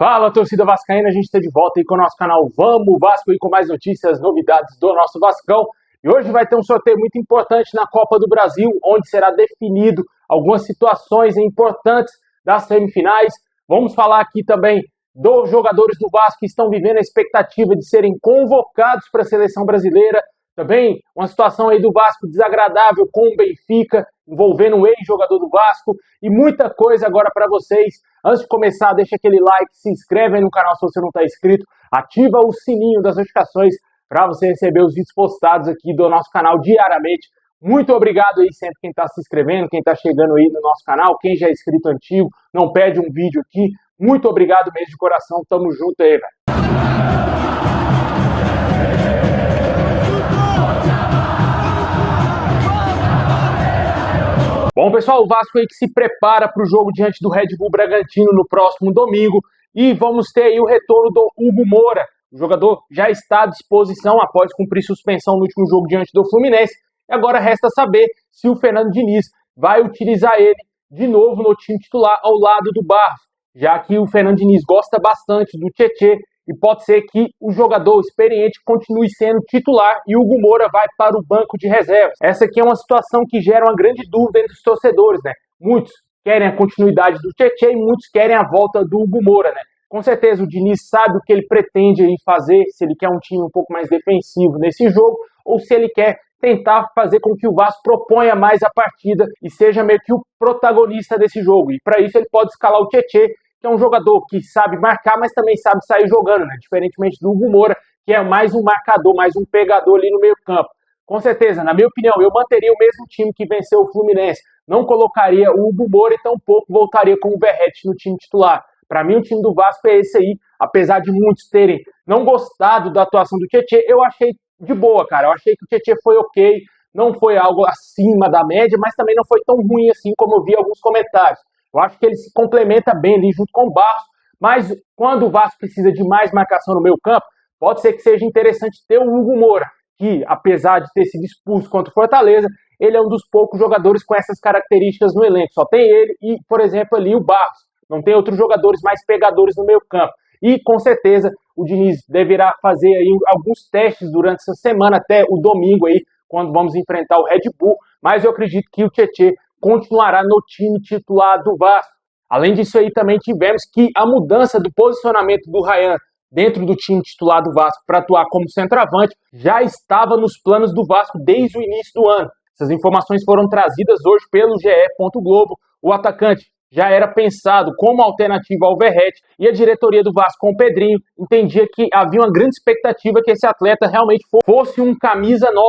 Fala, torcida vascaína, a gente está de volta aí com o nosso canal Vamos Vasco e com mais notícias, novidades do nosso Vascão. E hoje vai ter um sorteio muito importante na Copa do Brasil, onde será definido algumas situações importantes das semifinais. Vamos falar aqui também dos jogadores do Vasco que estão vivendo a expectativa de serem convocados para a seleção brasileira. Também uma situação aí do Vasco desagradável com o Benfica, envolvendo um ex-jogador do Vasco e muita coisa agora para vocês. Antes de começar, deixa aquele like, se inscreve aí no canal se você não está inscrito, ativa o sininho das notificações para você receber os vídeos postados aqui do nosso canal diariamente. Muito obrigado aí sempre quem está se inscrevendo, quem está chegando aí no nosso canal, quem já é inscrito antigo, não perde um vídeo aqui. Muito obrigado mesmo de coração, tamo junto aí, velho. Bom, pessoal, o Vasco aí que se prepara para o jogo diante do Red Bull Bragantino no próximo domingo e vamos ter aí o retorno do Hugo Moura. O jogador já está à disposição após cumprir suspensão no último jogo diante do Fluminense. E agora resta saber se o Fernando Diniz vai utilizar ele de novo no time titular ao lado do Barros, já que o Fernando Diniz gosta bastante do Tietê e pode ser que o jogador experiente continue sendo titular e o Hugo Moura vai para o banco de reservas. Essa aqui é uma situação que gera uma grande dúvida entre os torcedores, né? Muitos querem a continuidade do Tietê e muitos querem a volta do Hugo Moura, né? Com certeza o Diniz sabe o que ele pretende aí fazer, se ele quer um time um pouco mais defensivo nesse jogo ou se ele quer tentar fazer com que o Vasco proponha mais a partida e seja meio que o protagonista desse jogo. E para isso ele pode escalar o Tietê, que é um jogador que sabe marcar, mas também sabe sair jogando, né? Diferentemente do Hugo Moura, que é mais um marcador, mais um pegador ali no meio campo. Com certeza, na minha opinião, eu manteria o mesmo time que venceu o Fluminense. Não colocaria o Hugo Moura e tampouco voltaria com o Verratti no time titular. Para mim, o time do Vasco é esse aí. Apesar de muitos terem não gostado da atuação do Tietê, eu achei de boa, cara. Eu achei que o Tietê foi ok, não foi algo acima da média, mas também não foi tão ruim assim como eu vi alguns comentários. Eu acho que ele se complementa bem ali junto com o Barros, mas quando o Vasco precisa de mais marcação no meio campo, pode ser que seja interessante ter o Hugo Moura, que apesar de ter sido expulso contra o Fortaleza, ele é um dos poucos jogadores com essas características no elenco. Só tem ele e, por exemplo, ali o Barros. Não tem outros jogadores mais pegadores no meio campo. E, com certeza, o Diniz deverá fazer aí alguns testes durante essa semana, até o domingo aí, quando vamos enfrentar o Red Bull. Mas eu acredito que o Tietê continuará no time titular do Vasco. Além disso aí também tivemos que a mudança do posicionamento do Rayan dentro do time titular do Vasco para atuar como centroavante já estava nos planos do Vasco desde o início do ano. Essas informações foram trazidas hoje pelo GE. Globo. O atacante já era pensado como alternativa ao Verratti e a diretoria do Vasco com o Pedrinho entendia que havia uma grande expectativa que esse atleta realmente fosse um camisa 9.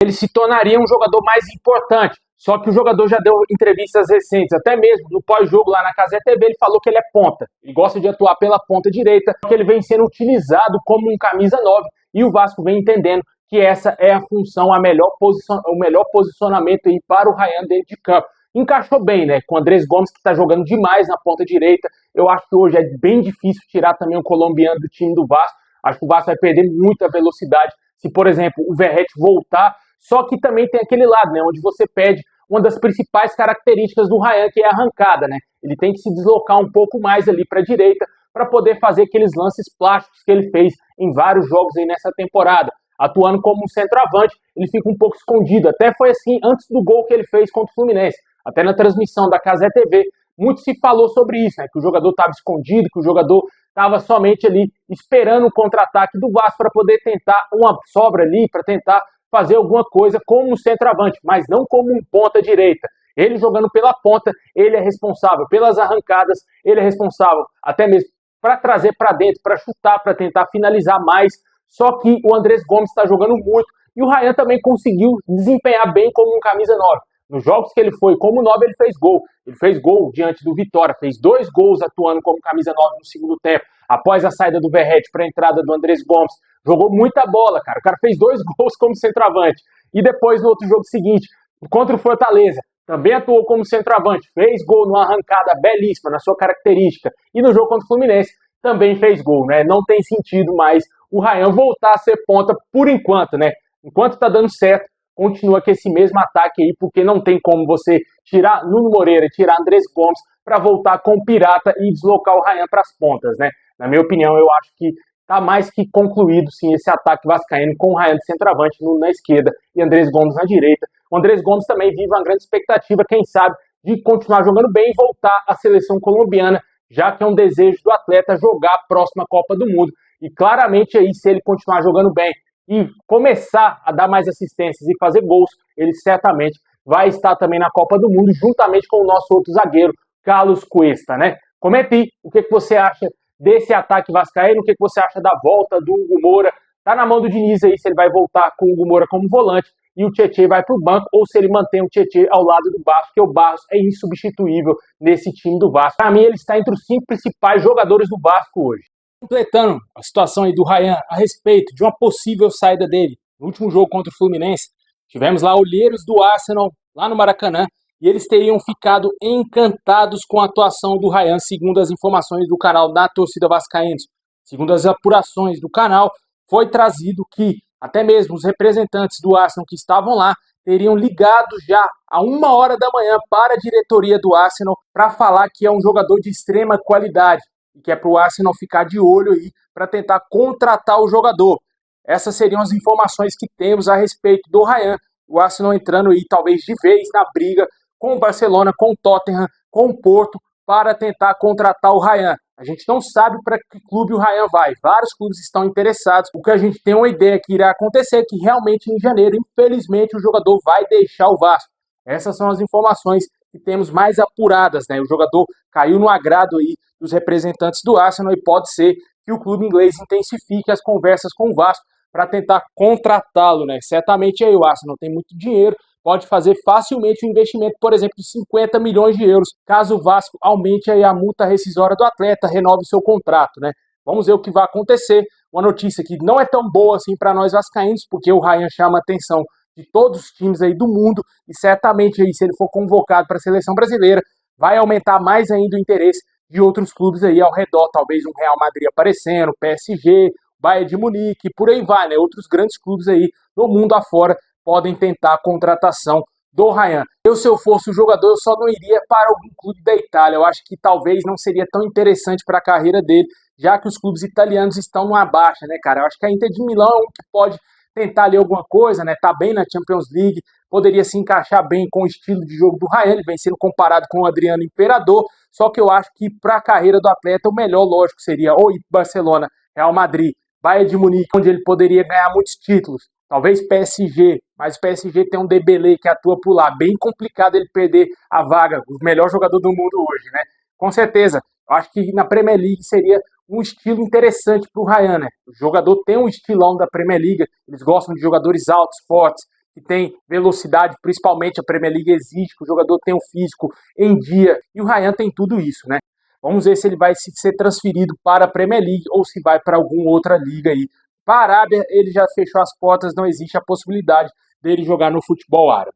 Ele se tornaria um jogador mais importante. Só que o jogador já deu entrevistas recentes, até mesmo no pós-jogo lá na Cazé TV, ele falou que ele é ponta. Ele gosta de atuar pela ponta direita, que ele vem sendo utilizado como um camisa 9 e o Vasco vem entendendo que essa é a função, o melhor posicionamento aí para o Rayan dentro de campo. Encaixou bem, né? Com o Andrés Gomes, que está jogando demais na ponta direita. Eu acho que hoje é bem difícil tirar também o colombiano do time do Vasco. Acho que o Vasco vai perder muita velocidade se, por exemplo, o Verratti voltar. Só que também tem aquele lado, né, onde você perde uma das principais características do Rayan, que é a arrancada, né? Ele tem que se deslocar um pouco mais ali para a direita para poder fazer aqueles lances plásticos que ele fez em vários jogos aí nessa temporada. Atuando como um centroavante, ele fica um pouco escondido. Até foi assim antes do gol que ele fez contra o Fluminense. Até na transmissão da Cazé TV, muito se falou sobre isso, né? Que o jogador estava escondido, que o jogador estava somente ali esperando o contra-ataque do Vasco para poder tentar uma sobra ali, para tentar fazer alguma coisa como um centroavante, mas não como um ponta direita. Ele jogando pela ponta, ele é responsável pelas arrancadas, ele é responsável até mesmo para trazer para dentro, para chutar, para tentar finalizar mais. Só que o Andrés Gomes está jogando muito e o Rayan também conseguiu desempenhar bem como um camisa 9. Nos jogos que ele foi como 9, ele fez gol. Ele fez gol diante do Vitória, fez 2 gols atuando como camisa 9 no segundo tempo. Após a saída do Verratti para a entrada do Andrés Gomes, jogou muita bola, cara. O cara fez 2 gols como centroavante. E depois, no outro jogo seguinte, contra o Fortaleza, também atuou como centroavante. Fez gol numa arrancada belíssima, na sua característica. E no jogo contra o Fluminense, também fez gol, né? Não tem sentido mais o Rayan voltar a ser ponta por enquanto, né? Enquanto tá dando certo, continua com esse mesmo ataque aí, porque não tem como você tirar Nuno Moreira, tirar Andrés Gomes para voltar com o Pirata e deslocar o Rayan para as pontas, né? Na minha opinião, eu acho que está mais que concluído, sim, esse ataque vascaíno com o Ryan de centroavante na esquerda e Andrés Gomes na direita. O Andrés Gomes também vive uma grande expectativa, quem sabe, de continuar jogando bem e voltar à seleção colombiana, já que é um desejo do atleta jogar a próxima Copa do Mundo. E claramente aí, se ele continuar jogando bem e começar a dar mais assistências e fazer gols, ele certamente vai estar também na Copa do Mundo, juntamente com o nosso outro zagueiro, Carlos Cuesta, né? Comente aí o que você acha desse ataque vascaíno, o que você acha da volta do Hugo Moura. Tá na mão do Diniz aí se ele vai voltar com o Hugo Moura como volante e o Tietê vai para o banco, ou se ele mantém o Tietê ao lado do Barros, porque o Barros é insubstituível nesse time do Vasco. Para mim, ele está entre os 5 principais jogadores do Vasco hoje. Completando a situação aí do Ryan a respeito de uma possível saída dele no último jogo contra o Fluminense, tivemos lá olheiros do Arsenal lá no Maracanã e eles teriam ficado encantados com a atuação do Ryan, segundo as informações do canal da Torcida Vascaínos. Segundo as apurações do canal, foi trazido que até mesmo os representantes do Arsenal que estavam lá teriam ligado já a 1h da manhã para a diretoria do Arsenal para falar que é um jogador de extrema qualidade e que é para o Arsenal ficar de olho aí para tentar contratar o jogador. Essas seriam as informações que temos a respeito do Ryan. O Arsenal entrando aí talvez de vez na briga com o Barcelona, com o Tottenham, com o Porto, para tentar contratar o Ryan. A gente não sabe para que clube o Ryan vai. Vários clubes estão interessados. O que a gente tem uma ideia que irá acontecer é que realmente em janeiro, infelizmente, o jogador vai deixar o Vasco. Essas são as informações que temos mais apuradas, né? O jogador caiu no agrado aí dos representantes do Arsenal e pode ser que o clube inglês intensifique as conversas com o Vasco para tentar contratá-lo, né? Certamente aí o Arsenal tem muito dinheiro, pode fazer facilmente um investimento, por exemplo, de 50 milhões de euros, caso o Vasco aumente aí a multa rescisória do atleta, renove seu contrato, né? Vamos ver o que vai acontecer. Uma notícia que não é tão boa assim para nós vascaínos, porque o Ryan chama a atenção de todos os times aí do mundo e certamente aí, se ele for convocado para a seleção brasileira, vai aumentar mais ainda o interesse de outros clubes aí ao redor, talvez um Real Madrid aparecendo, PSG, Bayern de Munique, por aí vai, né? Outros grandes clubes aí no mundo afora podem tentar a contratação do Ryan. Se eu fosse o jogador, eu só não iria para algum clube da Itália. Eu acho que talvez não seria tão interessante para a carreira dele, já que os clubes italianos estão numa baixa, né, cara? Eu acho que a Inter de Milão é um que pode tentar ali alguma coisa, né? Tá bem na Champions League, poderia se encaixar bem com o estilo de jogo do Ryan, ele vem sendo comparado com o Adriano Imperador, só que eu acho que para a carreira do atleta, o melhor, lógico, seria ou ir para Barcelona, Real Madrid, Bayern de Munique, onde ele poderia ganhar muitos títulos. Talvez PSG, mas o PSG tem um Dembélé que atua por lá. Bem complicado ele perder a vaga, o melhor jogador do mundo hoje, né? Com certeza, eu acho que na Premier League seria um estilo interessante para o Ryan, né? O jogador tem um estilão da Premier League, eles gostam de jogadores altos, fortes, que tem velocidade, principalmente a Premier League exige que o jogador tenha um físico em dia, e o Ryan tem tudo isso, né? Vamos ver se ele vai ser transferido para a Premier League ou se vai para alguma outra liga aí. Para a Arábia, ele já fechou as portas, não existe a possibilidade dele jogar no futebol árabe.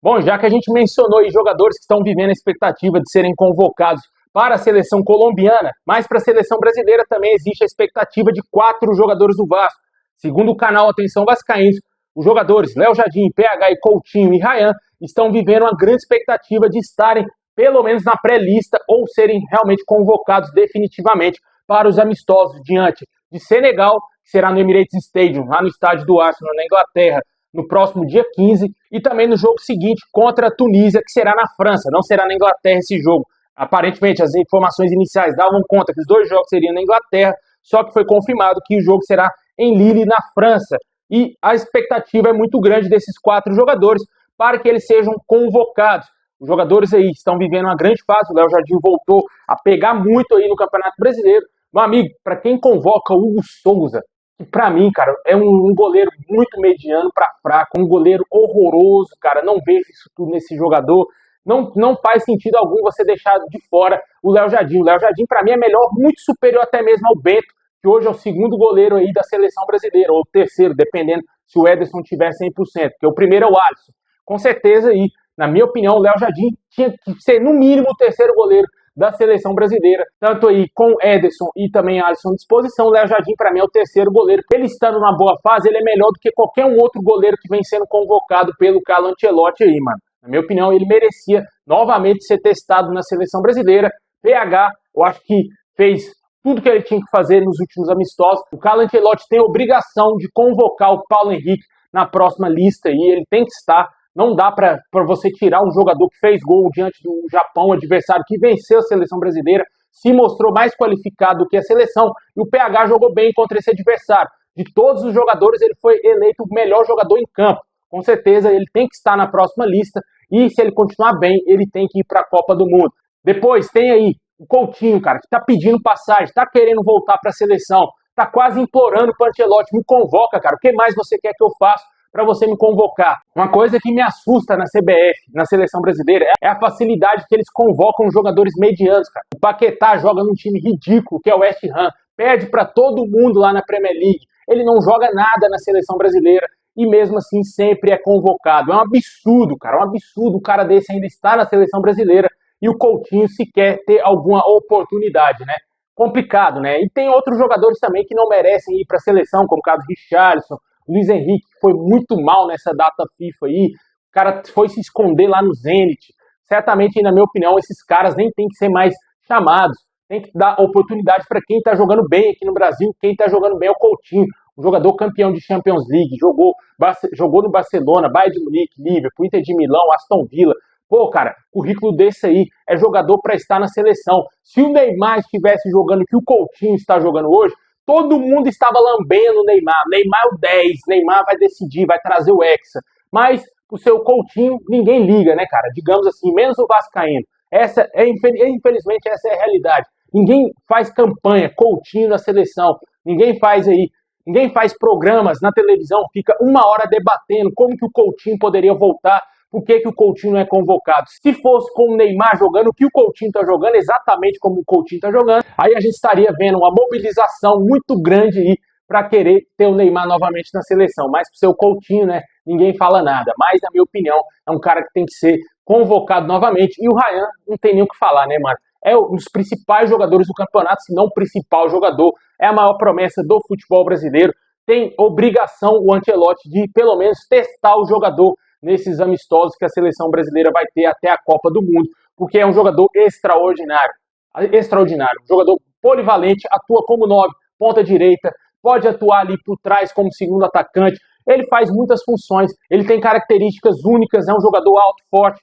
Bom, já que a gente mencionou aí jogadores que estão vivendo a expectativa de serem convocados para a seleção colombiana, mas para a seleção brasileira também existe a expectativa de 4 jogadores do Vasco. Segundo o canal Atenção Vascaínos, os jogadores Léo Jardim, PH e Coutinho e Ryan estão vivendo uma grande expectativa de estarem pelo menos na pré-lista ou serem realmente convocados definitivamente para os amistosos diante de Senegal, que será no Emirates Stadium, lá no estádio do Arsenal, na Inglaterra, no próximo dia 15, e também no jogo seguinte contra a Tunísia, que será na França, não será na Inglaterra esse jogo. Aparentemente, as informações iniciais davam conta que os 2 jogos seriam na Inglaterra, só que foi confirmado que o jogo será em Lille, na França. E a expectativa é muito grande desses 4 jogadores para que eles sejam convocados. Os jogadores aí estão vivendo uma grande fase, o Léo Jardim voltou a pegar muito aí no Campeonato Brasileiro. Meu amigo, para quem convoca o Hugo Souza, que para mim, cara, é um goleiro muito mediano para fraco, um goleiro horroroso, cara, não vejo isso tudo nesse jogador. Não faz sentido algum você deixar de fora o Léo Jardim. O Léo Jardim, para mim, é melhor, muito superior até mesmo ao Bento, que hoje é o 2º goleiro aí da seleção brasileira, ou o 3º, dependendo se o Ederson tiver 100%, porque o primeiro é o Alisson. Com certeza aí, na minha opinião, o Léo Jardim tinha que ser, no mínimo, o 3º goleiro da seleção brasileira, tanto aí com Ederson e também Alisson à disposição. Léo Jardim, para mim, é o terceiro goleiro. Ele estando numa boa fase, ele é melhor do que qualquer um outro goleiro que vem sendo convocado pelo Carlo Ancelotti aí, mano. Na minha opinião, ele merecia novamente ser testado na seleção brasileira. PH, eu acho que fez tudo que ele tinha que fazer nos últimos amistosos. O Carlo Ancelotti tem a obrigação de convocar o Paulo Henrique na próxima lista e ele tem que estar. Não dá para você tirar um jogador que fez gol diante do Japão, adversário que venceu a seleção brasileira, se mostrou mais qualificado do que a seleção, e o PH jogou bem contra esse adversário. De todos os jogadores, ele foi eleito o melhor jogador em campo. Com certeza, ele tem que estar na próxima lista, e se ele continuar bem, ele tem que ir para a Copa do Mundo. Depois, tem aí o Coutinho, cara, que tá pedindo passagem, tá querendo voltar para a seleção, tá quase implorando para o Ancelotti, me convoca, cara, o que mais você quer que eu faça para você me convocar? Uma coisa que me assusta na CBF, na seleção brasileira, é a facilidade que eles convocam jogadores medianos, cara. O Paquetá joga num time ridículo, que é o West Ham, perde para todo mundo lá na Premier League, ele não joga nada na seleção brasileira e mesmo assim sempre é convocado. É um absurdo, cara, é um absurdo o cara desse ainda estar na seleção brasileira e o Coutinho sequer ter alguma oportunidade, né? Complicado, né? E tem outros jogadores também que não merecem ir para a seleção, como o caso Richarlison, Luiz Henrique, que foi muito mal nessa data FIFA aí, o cara foi se esconder lá no Zenit. Certamente, na minha opinião, esses caras nem tem que ser mais chamados, tem que dar oportunidade para quem está jogando bem aqui no Brasil. Quem está jogando bem é o Coutinho, um jogador campeão de Champions League, jogou no Barcelona, Bayern de Munique, Liverpool, Inter de Milão, Aston Villa. Pô, cara, currículo desse aí é jogador para estar na seleção. Se o Neymar estivesse jogando o que o Coutinho está jogando hoje, todo mundo estava lambendo o Neymar. Neymar é o 10, Neymar vai decidir, vai trazer o Hexa. Mas o seu Coutinho, ninguém liga, né, cara? Digamos assim, menos o vascaíno. Infelizmente, essa é a realidade. Ninguém faz campanha, Coutinho na seleção. Ninguém faz programas na televisão, fica uma hora debatendo como que o Coutinho poderia voltar. Por que o Coutinho não é convocado? Se fosse com o Neymar jogando o que o Coutinho está jogando, exatamente como o Coutinho está jogando, aí a gente estaria vendo uma mobilização muito grande aí para querer ter o Neymar novamente na seleção. Mas pro seu Coutinho, né, ninguém fala nada. Mas, na minha opinião, é um cara que tem que ser convocado novamente. E o Ryan não tem nem o que falar, né, mano? É um dos principais jogadores do campeonato, se não o principal jogador. É a maior promessa do futebol brasileiro. Tem obrigação o Ancelotti de, pelo menos, testar o jogador nesses amistosos que a seleção brasileira vai ter até a Copa do Mundo, porque é um jogador extraordinário, um jogador polivalente, atua como 9, ponta direita, pode atuar ali por trás como segundo atacante, ele faz muitas funções, ele tem características únicas, é um jogador alto, forte,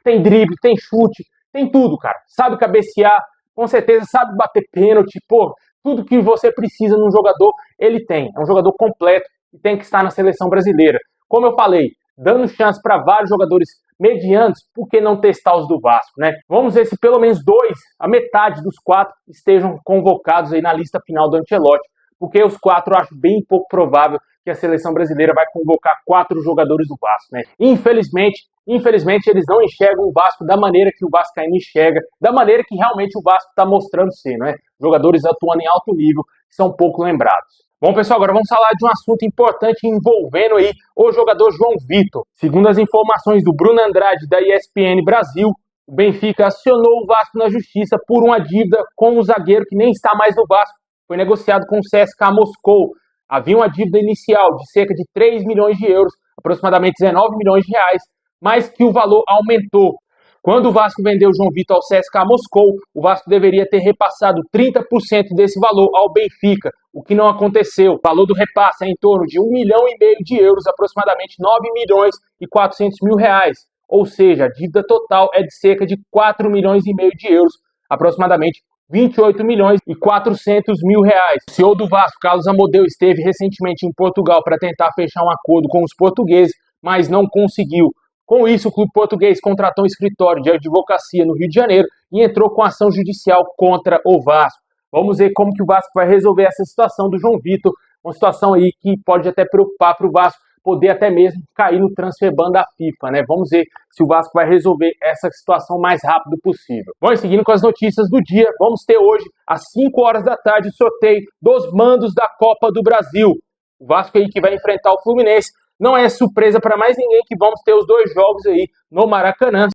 tem drible, tem chute, tem tudo, cara, sabe cabecear, com certeza sabe bater pênalti, pô, tudo que você precisa num jogador, ele tem, é um jogador completo e tem que estar na seleção brasileira. Como eu falei, dando chance para vários jogadores medianos, por que não testar os do Vasco, né? Vamos ver se pelo menos 2, a metade dos 4, estejam convocados aí na lista final do Ancelotti, porque os 4 eu acho bem pouco provável que a seleção brasileira vai convocar 4 jogadores do Vasco, né? Infelizmente, eles não enxergam o Vasco da maneira que o vascaíno enxerga, da maneira que realmente o Vasco está mostrando ser, né? Jogadores atuando em alto nível, que são pouco lembrados. Bom, pessoal, agora vamos falar de um assunto importante envolvendo aí o jogador João Vitor. Segundo as informações do Bruno Andrade da ESPN Brasil, o Benfica acionou o Vasco na justiça por uma dívida com o zagueiro que nem está mais no Vasco. Foi negociado com o CSKA Moscou. Havia uma dívida inicial de cerca de 3 milhões de euros, aproximadamente 19 milhões de reais, mas que o valor aumentou. Quando o Vasco vendeu o João Vitor ao CSKA Moscou, o Vasco deveria ter repassado 30% desse valor ao Benfica, o que não aconteceu. O valor do repasse é em torno de 1,5 milhão de euros, aproximadamente 9 milhões e 400 mil reais. Ou seja, a dívida total é de cerca de 4 milhões e meio de euros, aproximadamente 28 milhões e 400 mil reais. O CEO do Vasco, Carlos Amodeu, esteve recentemente em Portugal para tentar fechar um acordo com os portugueses, mas não conseguiu. Com isso, o clube português contratou um escritório de advocacia no Rio de Janeiro e entrou com ação judicial contra o Vasco. Vamos ver como que o Vasco vai resolver essa situação do João Vitor, uma situação aí que pode até preocupar para o Vasco, poder até mesmo cair no transfer ban da FIFA, né? Vamos ver se o Vasco vai resolver essa situação o mais rápido possível. Bom, e seguindo com as notícias do dia, vamos ter hoje, às 5 horas da tarde, o sorteio dos mandos da Copa do Brasil. O Vasco aí que vai enfrentar o Fluminense. Não é surpresa para mais ninguém que vamos ter os 2 jogos aí no Maracanã.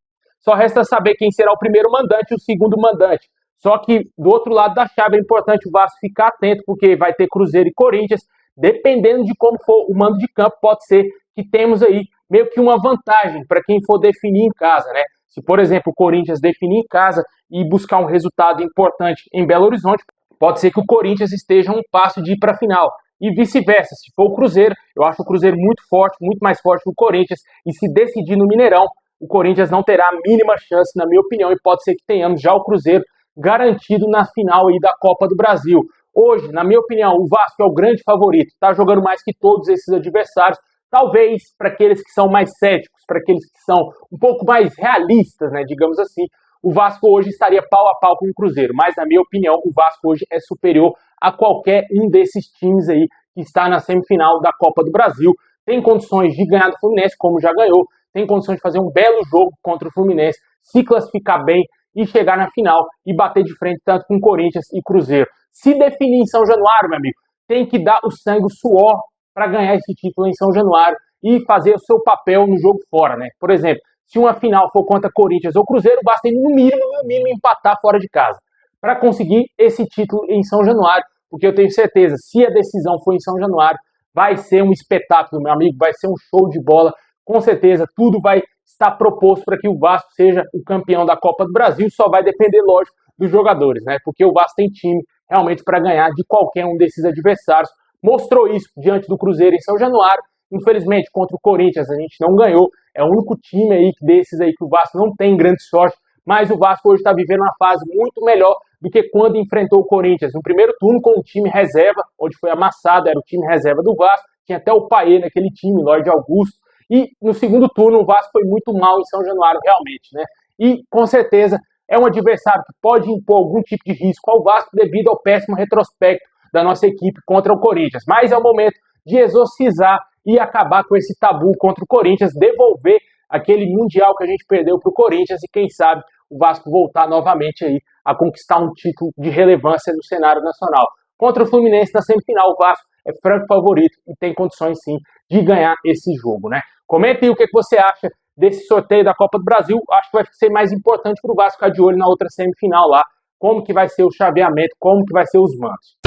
Só resta saber quem será o primeiro mandante e o segundo mandante. Só que do outro lado da chave é importante o Vasco ficar atento, porque vai ter Cruzeiro e Corinthians. Dependendo de como for o mando de campo, pode ser que temos aí meio que uma vantagem para quem for definir em casa, né? Se, por exemplo, o Corinthians definir em casa e buscar um resultado importante em Belo Horizonte, pode ser que o Corinthians esteja a um passo de ir para a final. E vice-versa, se for o Cruzeiro, eu acho o Cruzeiro muito forte, muito mais forte que o Corinthians, e se decidir no Mineirão, o Corinthians não terá a mínima chance, na minha opinião, e pode ser que tenhamos já o Cruzeiro garantido na final aí da Copa do Brasil. Hoje, na minha opinião, o Vasco é o grande favorito, está jogando mais que todos esses adversários. Talvez para aqueles que são mais céticos, para aqueles que são um pouco mais realistas, né, digamos assim, o Vasco hoje estaria pau a pau com o Cruzeiro. Mas, na minha opinião, o Vasco hoje é superior a qualquer um desses times aí que está na semifinal da Copa do Brasil. Tem condições de ganhar do Fluminense, como já ganhou. Tem condições de fazer um belo jogo contra o Fluminense, se classificar bem e chegar na final e bater de frente tanto com Corinthians e Cruzeiro. Se definir em São Januário, meu amigo, tem que dar o sangue, o suor para ganhar esse título em São Januário e fazer o seu papel no jogo fora, né? Por exemplo, se uma final for contra Corinthians ou Cruzeiro, basta no mínimo empatar fora de casa para conseguir esse título em São Januário, porque eu tenho certeza, se a decisão for em São Januário, vai ser um espetáculo, meu amigo, vai ser um show de bola, com certeza, tudo vai estar proposto para que o Vasco seja o campeão da Copa do Brasil, só vai depender, lógico, dos jogadores, né? Porque o Vasco tem time realmente para ganhar de qualquer um desses adversários. Mostrou isso diante do Cruzeiro em São Januário. Infelizmente, contra o Corinthians a gente não ganhou. É o único time aí desses aí que o Vasco não tem grande sorte. Mas o Vasco hoje está vivendo uma fase muito melhor do que quando enfrentou o Corinthians. No primeiro turno com o time reserva, onde foi amassado, era o time reserva do Vasco. Tinha até o Paê naquele time, Lorde Augusto. E no segundo turno o Vasco foi muito mal em São Januário, realmente, né? E com certeza é um adversário que pode impor algum tipo de risco ao Vasco devido ao péssimo retrospecto da nossa equipe contra o Corinthians. Mas é o momento de exorcizar e acabar com esse tabu contra o Corinthians, devolver aquele Mundial que a gente perdeu para o Corinthians e quem sabe o Vasco voltar novamente aí a conquistar um título de relevância no cenário nacional. Contra o Fluminense na semifinal, o Vasco é franco favorito e tem condições sim de ganhar esse jogo, né? Comenta aí o que você acha desse sorteio da Copa do Brasil. Acho que vai ser mais importante para o Vasco ficar de olho na outra semifinal lá, como que vai ser o chaveamento, como que vai ser os mandos.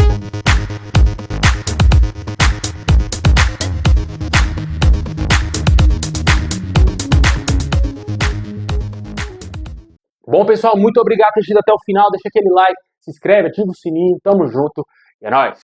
Bom, pessoal, muito obrigado por ter assistido até o final. Deixa aquele like, se inscreve, ativa o sininho. Tamo junto e é nóis!